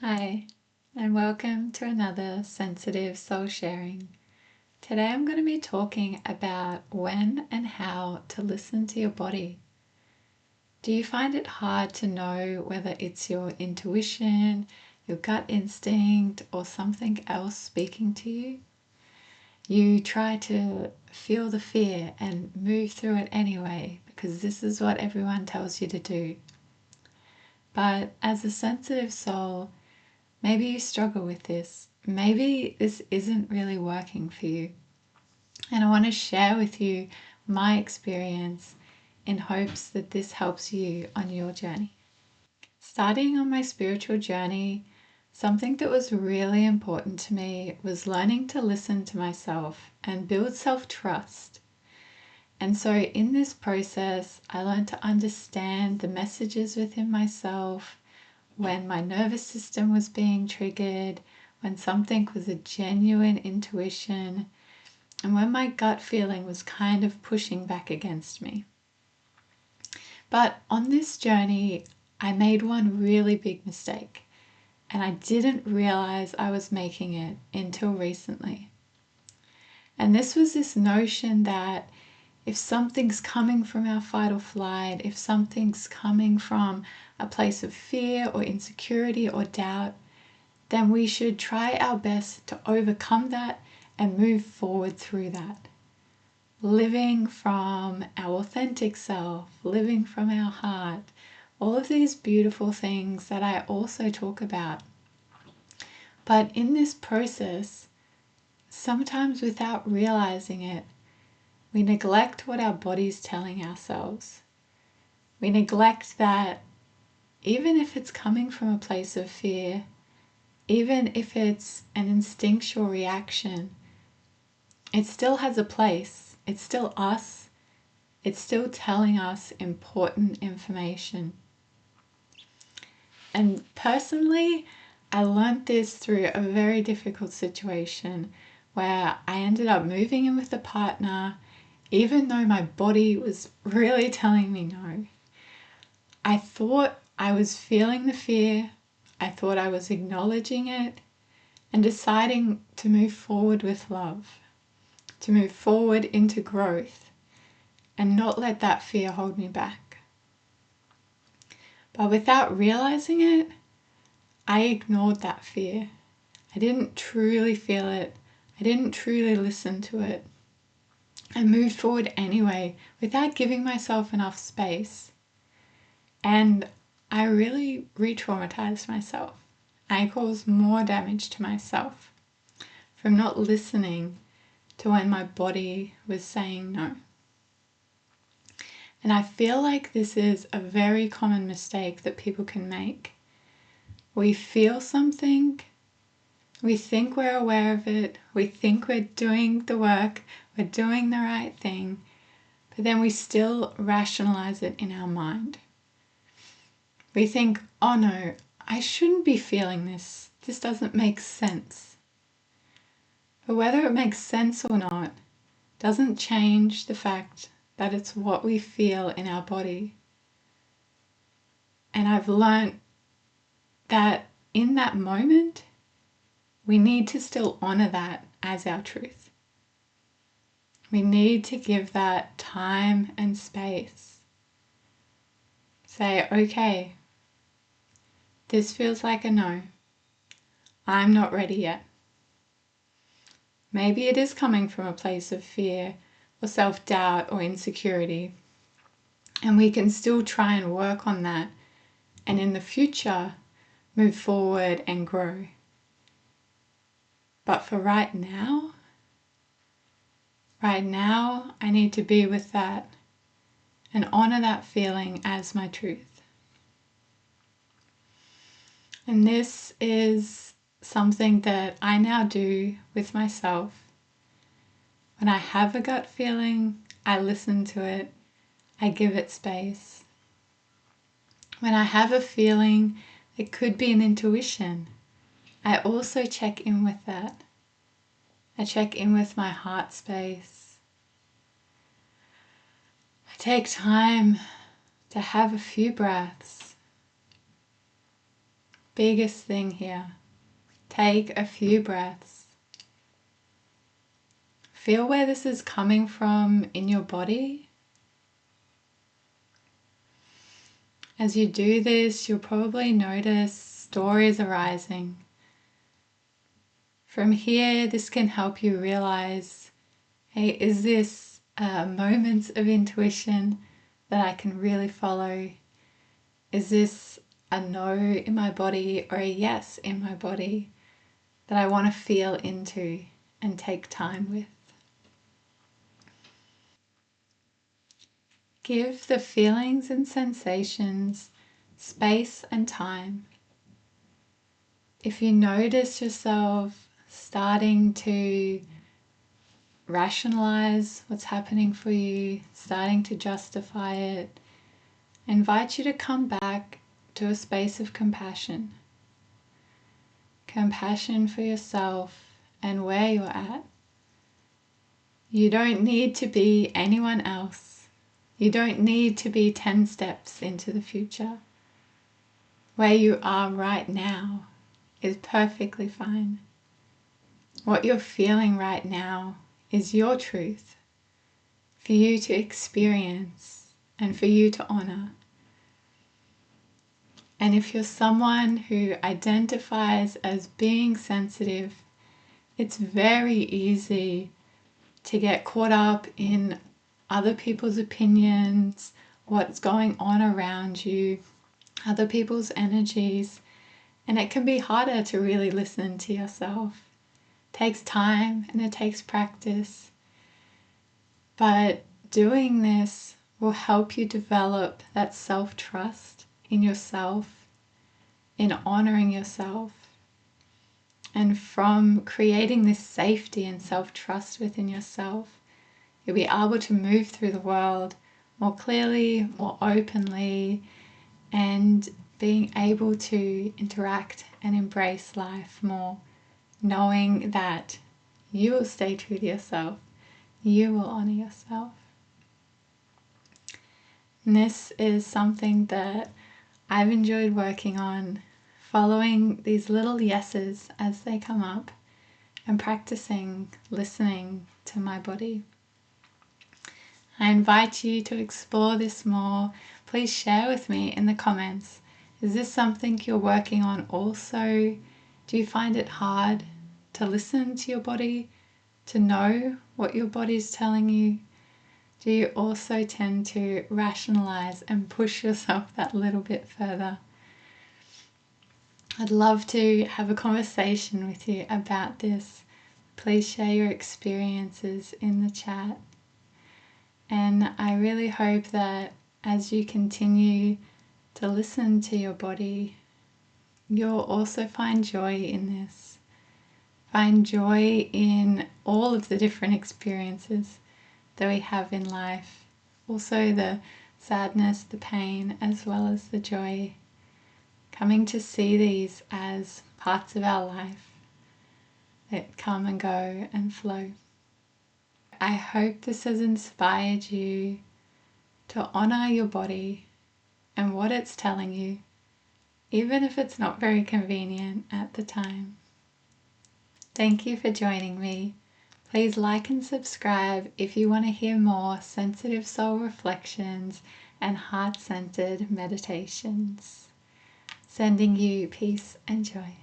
Hi, and welcome to another sensitive soul sharing. Today I'm going to be talking about when and how to listen to your body. Do you find it hard to know whether it's your intuition, your gut instinct, or something else speaking to you? You try to feel the fear and move through it anyway because this is what everyone tells you to do. But as a sensitive soul, maybe you struggle with this. Maybe this isn't really working for you. And I want to share with you my experience in hopes that this helps you on your journey. Starting on my spiritual journey, something that was really important to me was learning to listen to myself and build self-trust. And so in this process, I learned to understand the messages within myself, when my nervous system was being triggered, when something was a genuine intuition, and when my gut feeling was kind of pushing back against me. But on this journey, I made one really big mistake, and I didn't realize I was making it until recently. And this was this notion that if something's coming from our fight or flight, if something's coming from a place of fear or insecurity or doubt, then we should try our best to overcome that and move forward through that. Living from our authentic self, living from our heart, all of these beautiful things that I also talk about. But in this process, sometimes without realizing it, we neglect what our body's telling ourselves. We neglect that even if it's coming from a place of fear, even if it's an instinctual reaction, it still has a place. It's still us. It's still telling us important information. And personally, I learned this through a very difficult situation where I ended up moving in with a partner, even though my body was really telling me no. I thought I was feeling the fear. I thought I was acknowledging it and deciding to move forward with love, to move forward into growth and not let that fear hold me back. But without realizing it, I ignored that fear. I didn't truly feel it. I didn't truly listen to it. I moved forward anyway without giving myself enough space. And I really re-traumatized myself. I caused more damage to myself from not listening to when my body was saying no. And I feel like this is a very common mistake that people can make. We feel something, we think we're aware of it, we think we're doing the work, we're doing the right thing, but then we still rationalize it in our mind. We think, oh no, I shouldn't be feeling this. This doesn't make sense. But whether it makes sense or not doesn't change the fact that it's what we feel in our body. And I've learned that in that moment, we need to still honor that as our truth. We need to give that time and space. Say, okay, this feels like a no. I'm not ready yet. Maybe it is coming from a place of fear or self-doubt or insecurity. And we can still try and work on that. And in the future, move forward and grow. But for right now, I need to be with that and honor that feeling as my truth. And this is something that I now do with myself. When I have a gut feeling, I listen to it, I give it space. When I have a feeling, it could be an intuition, I also check in with that. I check in with my heart space. I take time to have a few breaths. biggest thing here. Take a few breaths. Feel where this is coming from in your body. As you do this, you'll probably notice stories arising. From here, this can help you realize, hey, is this moments of intuition that I can really follow? Is this a no in my body or a yes in my body that I want to feel into and take time with? Give the feelings and sensations space and time. If you notice yourself starting to rationalize what's happening for you, starting to justify it, I invite you to come back to a space of compassion. Compassion for yourself and where you're at. You don't need to be anyone else. You don't need to be 10 steps into the future. Where you are right now is perfectly fine. What you're feeling right now is your truth for you to experience and for you to honor. And if you're someone who identifies as being sensitive, it's very easy to get caught up in other people's opinions, what's going on around you, other people's energies, and it can be harder to really listen to yourself. It takes time and it takes practice, but doing this will help you develop that self-trust in yourself, in honoring yourself, and from creating this safety and self-trust within yourself, you'll be able to move through the world more clearly, more openly, and being able to interact and embrace life more, knowing that you will stay true to yourself, you will honor yourself. And this is something that I've enjoyed working on, following these little yeses as they come up and practicing listening to my body. I invite you to explore this more. Please share with me in the comments. Is this something you're working on also? Do you find it hard to listen to your body, to know what your body's telling you? Do you also tend to rationalize and push yourself that little bit further? I'd love to have a conversation with you about this. Please share your experiences in the chat. And I really hope that as you continue to listen to your body, you'll also find joy in this. Find joy in all of the different experiences that we have in life. Also the sadness, the pain, as well as the joy. Coming to see these as parts of our life that come and go and flow. I hope this has inspired you to honor your body and what it's telling you, even if it's not very convenient at the time. Thank you for joining me. Please like and subscribe if you want to hear more sensitive soul reflections and heart-centered meditations. Sending you peace and joy.